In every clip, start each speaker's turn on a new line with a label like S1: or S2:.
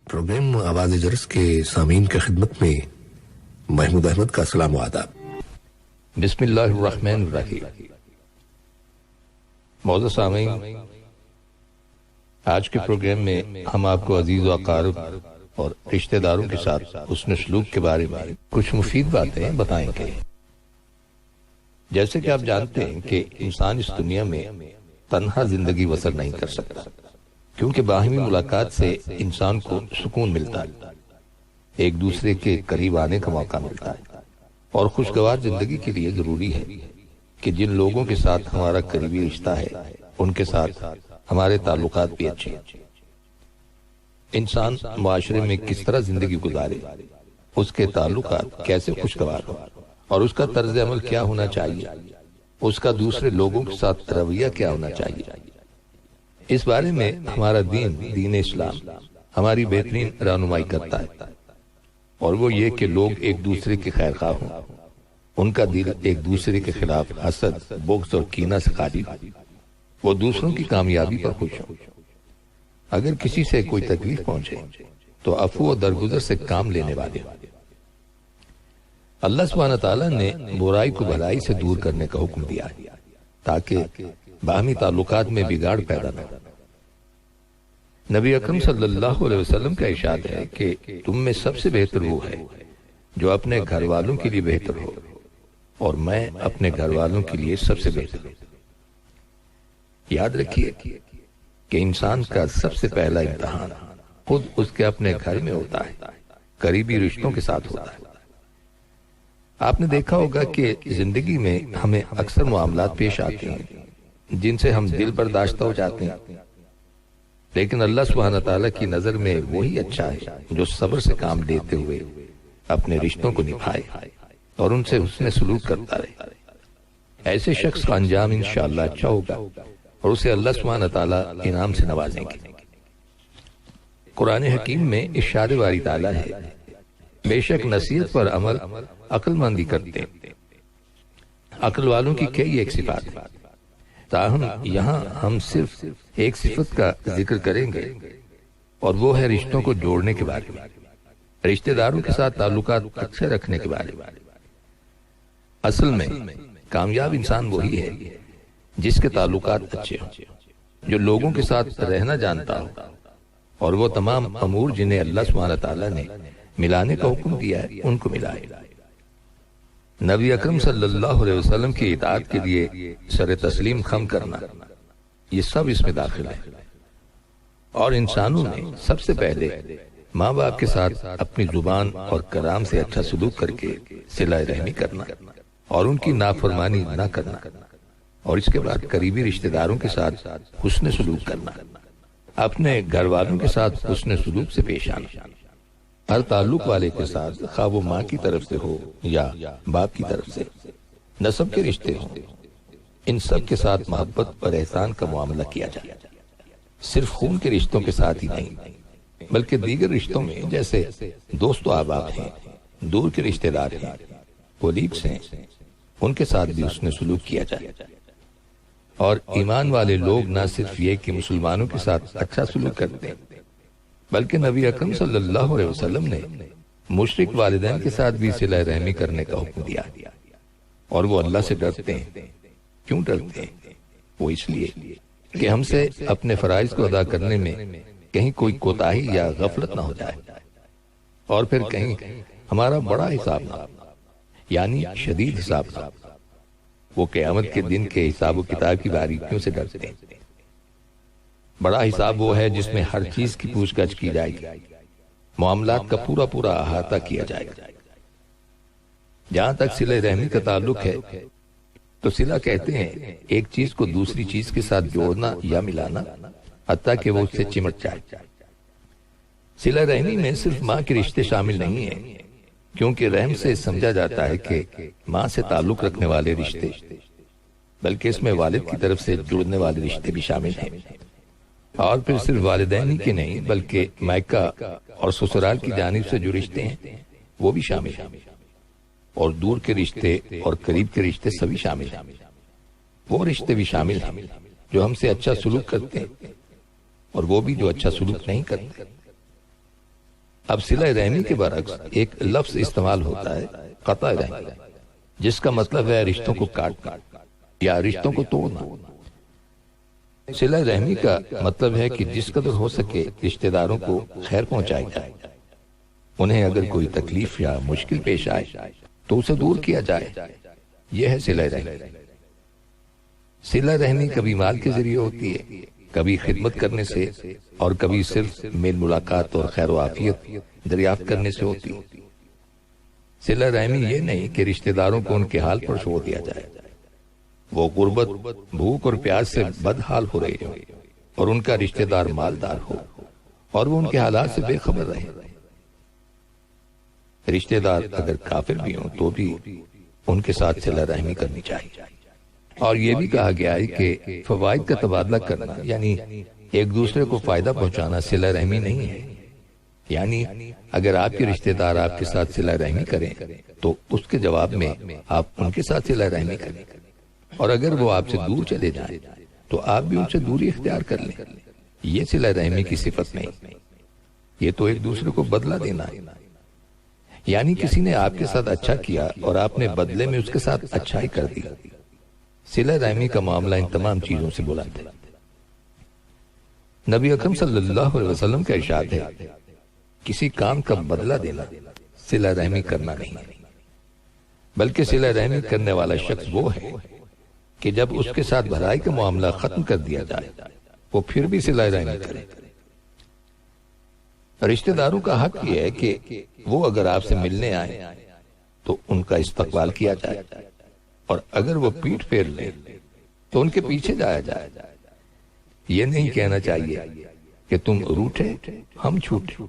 S1: Programme آواز جرس کے سامعین کی خدمت میں محمود احمد کا سلام و آداب۔
S2: بسم اللہ الرحمن الرحیم۔ معزز سامعین، آج کے پروگرام میں ہم آپ کو عزیز و اقارب اور رشتہ داروں کے ساتھ حسن سلوک کے بارے میں کچھ مفید باتیں بتائیں گے۔ جیسے کہ آپ جانتے ہیں کہ انسان اس دنیا میں تنہا زندگی بسر نہیں کر سکتا، کیونکہ باہمی ملاقات سے انسان کو سکون ملتا ہے، ایک دوسرے کے قریب آنے کا موقع ملتا ہے، اور خوشگوار زندگی کے لیے ضروری ہے کہ جن لوگوں کے ساتھ ہمارا قریبی رشتہ ہے ان کے ساتھ ہمارے تعلقات بھی اچھے ہیں۔ انسان معاشرے میں کس طرح زندگی گزارے، اس کے تعلقات کیسے خوشگوار ہو اور اس کا طرز عمل کیا ہونا چاہیے، اس کا دوسرے لوگوں کے ساتھ رویہ کیا ہونا چاہیے، اس بارے میں ہمارا دین اسلام ہماری بہترین رہنمائی کرتا ہے، اور وہ یہ کہ لوگ ایک دوسرے کے خیر خواہ ہوں، ان کا دل ایک دوسرے کے خلاف حسد، بغض اور کینہ سے خالی ہو، وہ دوسروں کی کامیابی پر خوش ہوں، اگر کسی سے کوئی تکلیف پہنچے تو عفو و درگزر سے کام لینے والے ہوں۔ اللہ سبحانہ تعالیٰ نے برائی کو بھلائی سے دور کرنے کا حکم دیا ہے تاکہ باہمی تعلقات میں بگاڑ پیدا نہ ہو۔ نبی اکرم صلی اللہ علیہ وسلم کا ارشاد ہے کہ تم میں سب سے بہتر وہ ہے جو اپنے گھر والوں کے لیے بہتر ہو، اور میں اپنے گھر والوں کے لیے سب سے بہتر ہوں۔ یاد رکھیے کہ انسان کا سب سے پہلا امتحان خود اس کے اپنے گھر میں ہوتا ہے، قریبی رشتوں کے ساتھ ہوتا ہے۔ آپ نے دیکھا ہوگا کہ زندگی میں ہمیں اکثر معاملات پیش آتے ہیں جن سے ہم دل برداشتہ ہو جاتے ہیں، لیکن اللہ سبحانہ تعالیٰ کی نظر میں وہی اچھا ہے جو صبر سے کام لیتے ہوئے اپنے رشتوں کو نبھائے اور ان سے حسن سلوک کرتا رہے۔ ایسے شخص کا انجام انشاءاللہ اچھا ہوگا اور اسے اللہ سبحانہ تعالیٰ انعام سے نوازیں گے۔ قرآن حکیم میں ارشاد باری تعالیٰ ہے، بے شک نصیحت پر عمل عقل مندی کرتے ہیں۔ عقل والوں کی کئی ایک صفات ہیں، تاہم یہاں ہم صرف ایک صفت کا ذکر کریں گے، اور وہ ہے رشتوں کو جوڑنے کے بارے میں، رشتہ داروں کے ساتھ تعلقات اچھے رکھنے کے بارے میں۔ اصل میں کامیاب انسان وہی ہے جس کے تعلقات اچھے ہوں، جو لوگوں کے ساتھ رہنا جانتا ہو، اور وہ تمام امور جنہیں اللہ سبحانہ تعالیٰ نے ملانے کا حکم دیا ہے ان کو ملائے۔ نبی اکرم صلی اللہ علیہ وسلم کی اطاعت کے لیے سر تسلیم خم کرنا، یہ سب اس میں داخل ہے۔ اور انسانوں نے سب سے پہلے ماں باپ کے ساتھ اپنی زبان اور کلام سے اچھا سلوک کر کے صلہ رحمی کرنا اور ان کی نافرمانی نہ کرنا، اور اس کے بعد قریبی رشتہ داروں کے ساتھ حسن سلوک کرنا، اپنے گھر والوں کے ساتھ حسن سلوک سے پیش آنا، ہر تعلق والے کے ساتھ خواہ وہ ماں کی طرف سے ہو یا باپ کی طرف سے، نسب کے رشتے ہوں، ان سب کے ساتھ محبت اور احسان کا معاملہ کیا جائے، صرف خون کے رشتوں کے ساتھ ہی نہیں بلکہ دیگر رشتوں میں جیسے دوست و احباب ہیں، دور کے رشتہ دار ہیں، کولیگز ہیں، ان کے ساتھ بھی حسن سلوک کیا جائے۔ اور ایمان والے لوگ نہ صرف یہ کہ مسلمانوں کے ساتھ اچھا سلوک کرتے ہیں، بلکہ نبی اکرم صلی اللہ علیہ وسلم نے مشرک والدین کے ساتھ بھی صلہ رحمی کرنے کا حکم دیا، اور وہ اللہ سے ڈرتے ہیں۔ کیوں ڈرتے ہیں؟ وہ اس لیے کہ ہم سے اپنے فرائض کو ادا کرنے میں کہیں کوئی کوتاہی یا غفلت نہ ہو جائے، اور پھر کہیں ہمارا بڑا حساب نہ، یعنی شدید حساب نہ۔ وہ قیامت کے دن کے حساب و کتاب کی باریکیوں سے ڈرتے ہیں۔ بڑا حساب وہ ہے جس میں ہر چیز کی پوچھ گچھ کی جائے گی، معاملات کا پورا احاطہ کیا جائے گا۔ جہاں تک صلہ رحمی کا تعلق ہے تو صلہ کہتے ہیں ایک چیز کو دوسری چیز کے ساتھ جوڑنا یا ملانا، حتیٰ کہ وہ اس سے چمٹ جائے۔ صلہ رحمی میں صرف ماں کے رشتے شامل نہیں ہیں، کیونکہ رحم سے سمجھا جاتا ہے کہ ماں سے تعلق رکھنے والے رشتے، بلکہ اس میں والد کی طرف سے جڑنے والے رشتے بھی شامل ہیں، اور پھر صرف والدین ہی کے نہیں بلکہ مائکہ اور سسرال کی جانب سے جو رشتے ہیں وہ بھی شامل ہیں، اور دور کے رشتے اور قریب کے رشتے سبھی شامل ہیں۔ وہ رشتے بھی شامل ہیں جو ہم سے اچھا سلوک کرتے ہیں، اور وہ بھی جو اچھا سلوک نہیں کرتے۔ اب صلہ رحمی کے برعکس ایک لفظ استعمال ہوتا ہے قطع رحمی، جس کا مطلب ہے رشتوں کو کاٹنا یا رشتوں کو توڑنا۔ صلہ رحمی کا مطلب ہے کہ جس قدر ہو سکے رشتہ داروں کو خیر پہنچائی جائے، انہیں اگر کوئی تکلیف یا مشکل پیش آئے تو اسے دور کیا جائے، یہ ہے صلہ رحمی۔ صلہ رحمی کبھی مال کے ذریعے ہوتی ہے، کبھی خدمت کرنے سے، اور کبھی صرف میل ملاقات اور خیر و عافیت دریافت کرنے سے ہوتی ہے۔ صلہ رحمی یہ نہیں کہ رشتہ داروں کو ان کے حال پر چھوڑ دیا جائے، وہ غربت، بھوک اور پیاس سے بدحال ہو رہے ہو اور ان کا رشتہ دار مالدار ہو اور وہ ان کے حالات سے بے خبر رہے۔ رشتہ دار اگر کافر بھی ہوں تو بھی ان کے ساتھ صلہ رحمی کرنی چاہیے۔ اور یہ بھی کہا گیا ہے کہ فوائد کا تبادلہ کرنا یعنی ایک دوسرے کو فائدہ پہنچانا صلہ رحمی نہیں ہے۔ یعنی اگر آپ کے رشتہ دار آپ کے ساتھ صلہ رحمی کریں تو اس کے جواب میں آپ ان کے ساتھ صلہ رحمی کریں، اور اگر وہ آپ سے دور چلے جائیں تو آپ بھی ان سے دوری اختیار کر لیں۔ یہ صلہ رحمی کی صفت نہیں، یہ تو ایک دوسرے کو بدلہ دینا ہے۔ یعنی کسی نے آپ کے ساتھ اچھا کیا اور آپ نے بدلے میں اس کے ساتھ اچھائی کر دی۔ صلہ رحمی کا معاملہ ان تمام چیزوں سے بلند ہے۔ نبی اکرم صلی اللہ علیہ وسلم کا ارشاد ہے، کسی کام کا بدلہ دینا صلہ رحمی کرنا نہیں، بلکہ صلہ رحمی کرنے والا شخص وہ ہے کہ جب اس کے ساتھ بھلائی کا معاملہ ختم کر دیا جائے وہ پھر بھی صلہ رحمی کرے۔ رشتہ داروں کا حق یہ ہے کہ وہ اگر آپ سے ملنے آئے تو ان کا استقبال کیا جائے، اور اگر وہ پیٹھ پھیر لیں تو ان کے پیچھے جایا جائے۔ یہ نہیں کہنا چاہیے کہ تم روٹھے ہم چھوٹے،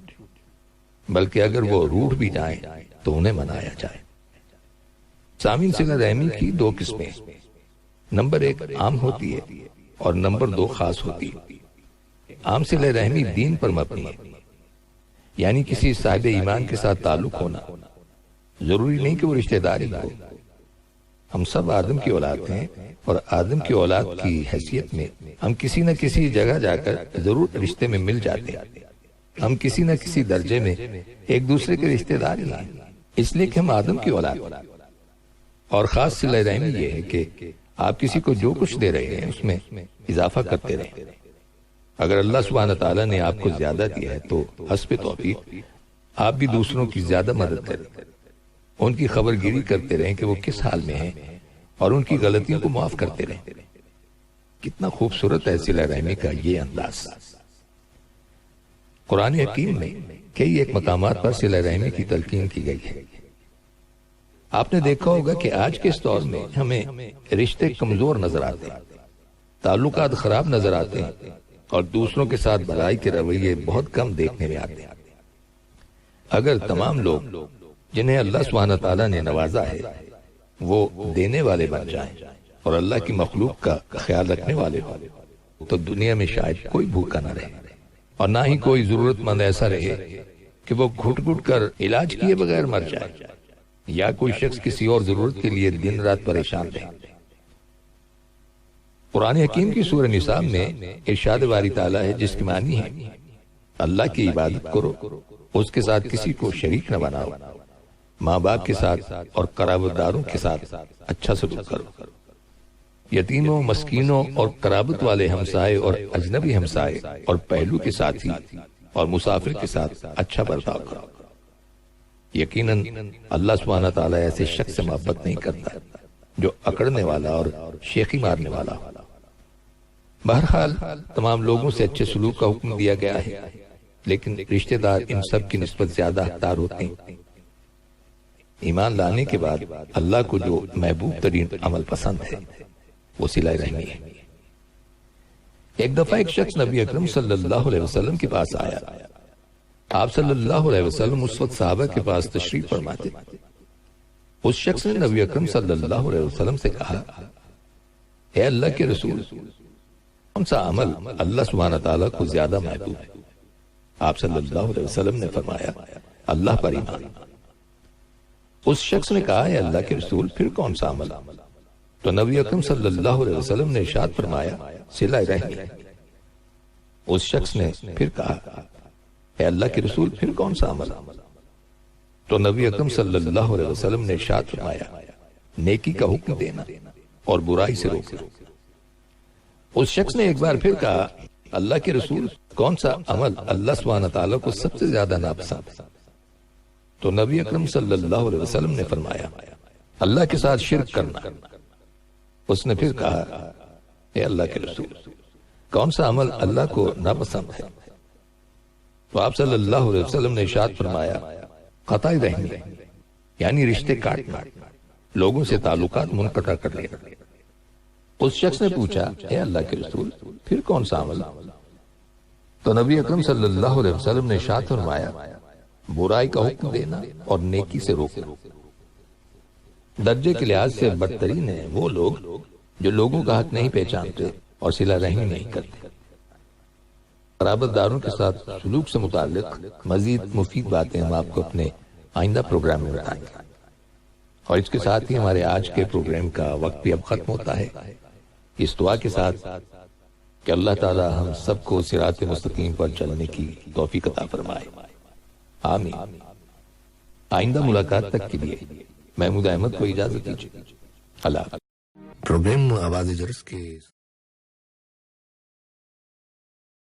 S2: بلکہ اگر وہ روٹھ بھی جائیں تو انہیں منایا جائے۔ سامعین، صلہ رحمی کی دو قسمیں، نمبر 1 عام ہوتی ہے اور نمبر 2 خاص ہوتی ہے۔ عام صلہ رحمی دین پر مبنی ہے، یعنی کسی صاحب ایمان کے ساتھ تعلق ہونا، ضروری نہیں کہ وہ رشتہ داری ہو۔ ہم سب آدم کی اولاد ہیں، اور آدم کی اولاد کی حیثیت میں ہم کسی نہ کسی جگہ جا کر ضرور رشتے میں مل جاتے ہیں۔ ہم کسی نہ کسی درجے میں ایک دوسرے کے رشتہ دار ہیں، اس لیے کہ ہم آدم کی اولاد ہیں۔ اور خاص صلہ رحمی یہ ہے کہ آپ کسی کو جو کچھ دے رہے ہیں اس میں اضافہ کرتے رہیں۔ اگر اللہ سبحانہ تعالیٰ نے آپ کو زیادہ دیا ہے تو حسب توفیق آپ بھی دوسروں کی زیادہ مدد کریں، ان کی خبر گیری کرتے رہیں کہ وہ کس حال میں ہیں، اور ان کی غلطیوں کو معاف کرتے رہیں۔ کتنا خوبصورت ہے صلہ رحمی کا یہ انداز۔ قرآن حکیم میں کئی ایک مقامات پر صلہ رحمی کی تلقین کی گئی ہے۔ آپ نے دیکھا ہوگا کہ آج کے اس دور میں ہمیں رشتے کمزور نظر آتے ہیں، تعلقات خراب نظر آتے ہیں، اور دوسروں کے ساتھ بھلائی کے رویے بہت کم دیکھنے میں آتے ہیں۔ اگر تمام لوگ جنہیں اللہ سبحانہ تعالیٰ نے نوازا ہے وہ دینے والے بن جائیں اور اللہ کی مخلوق کا خیال رکھنے والے ہوں تو دنیا میں شاید کوئی بھوکا نہ رہے، اور نہ ہی کوئی ضرورت مند ایسا رہے کہ وہ گھٹ گھٹ کر علاج کیے بغیر مر جائے، یا کوئی شخص کسی اور ضرورت کے لیے دن رات پریشان رہے۔ قرآن حکیم کی سورہ نساء میں ارشاد باری تعالیٰ ہے جس کی معنی ہے اللہ کی عبادت کرو، اس کے ساتھ کسی کو شریک نہ بناؤ، ماں باپ کے ساتھ اور قرابت داروں کے ساتھ اچھا سلوک کرو، یتیموں، مسکینوں اور قرابت والے ہمسائے اور اجنبی ہمسائے اور پہلو کے ساتھی اور مسافر کے ساتھ اچھا برتاؤ کرو۔ یقیناً اللہ سبحانہ تعالیٰ ایسے شخص سے محبت نہیں کرتا جو اکڑنے والا اور شیخی مارنے والا ہو۔ بہرحال تمام لوگوں سے اچھے سلوک کا حکم دیا گیا ہے، لیکن رشتہ دار ان سب کی نسبت زیادہ حقدار ہوتے ہیں۔ ایمان لانے کے بعد اللہ کو جو محبوب ترین عمل پسند ہے وہ صلہ رحمی ہے۔ ایک دفعہ ایک شخص نبی اکرم صلی اللہ علیہ وسلم کے پاس آیا۔ آپ صلی اللہ علیہ وسلم اس وقت صحابہ کے پاس تشریف فرما تھے۔ اس شخص نے نبی اکرم صلی اللہ علیہ وسلم سے کہا، اے اللہ کے رسول، کون سا عمل اللہ سبحانہ تعالیٰ کو زیادہ محبوب ہے؟ آپ صلی اللہ علیہ وسلم نے فرمایا، اللہ پر ایمان۔ اس شخص نے کہا، اے اللہ کے رسول، پھر کون سا عمل؟ تو نبی اکرم صلی اللہ علیہ وسلم نے ارشاد فرمایا، صلہ رحمی۔ اس شخص نے پھر کہا، اے اللہ کے رسول پھر کون سا عمل؟ تو نبی اکرم صلی اللہ علیہ وسلم نے ارشاد فرمایا نیکی کا حکم دینا اور برائی سے روکنا۔ اس شخص نے ایک بار پھر کہا اللہ کے رسول کون سا عمل اللہ سبحانہ تعالیٰ کو سب سے زیادہ ناپسند؟ تو نبی اکرم صلی اللہ علیہ وسلم نے فرمایا اللہ کے ساتھ شرک کرنا۔ اس نے پھر کہا اے اللہ کے رسول کون سا عمل اللہ کو ناپسند ہے؟ تو آپ صلی اللہ علیہ وسلم نے ارشاد فرمایا قطع رحمی یعنی رشتے کاٹنا، لوگوں سے تعلقات منقطع کر لینا۔ اس شخص نے پوچھا اے اللہ کے رسول پھر کون سا عمل؟ تو نبی اکرم صلی اللہ علیہ وسلم نے ارشاد فرمایا برائی کا حکم دینا اور نیکی سے روکنا۔ درجے کے لحاظ سے بدترین ہیں وہ لوگ جو لوگوں کا حق نہیں پہچانتے اور صلہ رحمی نہیں کرتے۔ قرابت داروں کے ساتھ سلوک سے متعلق مزید مفید باتیں ہم آپ کو اپنے آئندہ پروگرام میں بتائیں گے، اور اس کے ساتھ ہی ہمارے آج کے پروگرام کا وقت بھی اب ختم ہوتا ہے، اس دعا کے ساتھ کہ اللہ تعالی ہم سب کو صراط مستقیم پر چلنے کی توفیق عطا فرمائے، آمین۔ آئندہ ملاقات تک کے لیے محمود احمد کو اجازت دیجیے، اللہ حافظ۔
S1: پروگرام آواز جرس کے